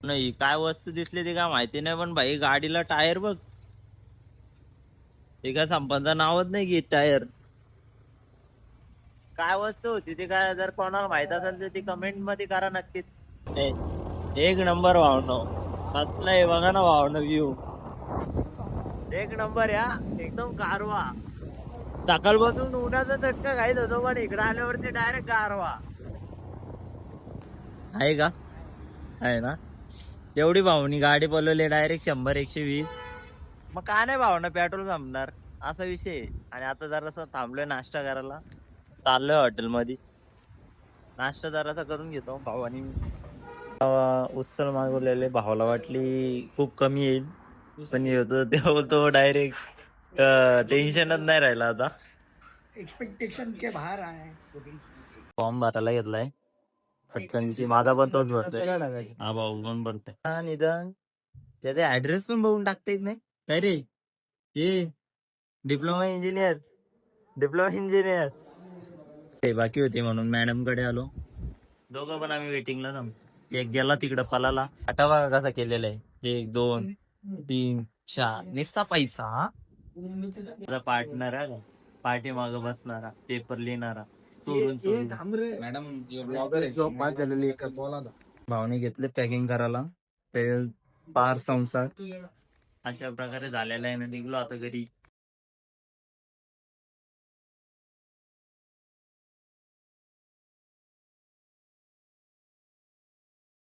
नाही काय वस्तू दिसली ती काय माहिती नाही, पण भाई गाडीला टायर बघ. ते काय संपदा नावच नाही की टायर. काय वस्तू होती ती, काय जर कोणाला माहित असेल तर ती कमेंट मध्ये करा नक्कीच. एक नंबर वाहन कसला आहे बघा ना वाहन व्ह्यू. एक नंबर या, एकदम गारवा. सकाळपासून उन्हाचा चटका खायच होतो, पण इकडे आल्यावरती डायरेक्ट गारवा आहे का. आहे ना. एवढी भावनी गाडी बोलवली डायरेक्ट 100-120. मग काय नाही भावना, पेट्रोल संपणार असा विषय आहे. आणि आता जरासं थांबलोय नाश्ता करायला, चाललोय हॉटेल मध्ये. नाश्ता जरासा करून घेतो. भावानी उचल मागवलेले, भावाला वाटली खूप कमी येईल, पण येतो ते होतो डायरेक्ट. टेन्शनच नाही राहिला आता. एक्सपेक्टेशन के बाहेर आहे. फॉर्म भरायला घेतलाय पटकनशी, माझा पण तोच भरतोय. हा भाऊ पण भरतोय. हा निदान त्याचा ऍड्रेस पण बघून टाकता येत नाही काय रे. हे डिप्लोमा इंजिनियर ते बाकी होते म्हणून मॅडम कडे आलो. दोघं पण आम्ही वेटिंगला थांब. एक गेला तिकडं पलाला. आठवा कसा केलेला आहे. 1 2 3 4 निस्ता पैसा. पार्टनर आहे, पार्टी माग बसणारा, पेपर लिहिणारा, सोडून मॅडम भावने घेतले पॅकिंग करायला. ते पार संसार अशा प्रकारे झालेला आहे ना. निघलो आता घरी.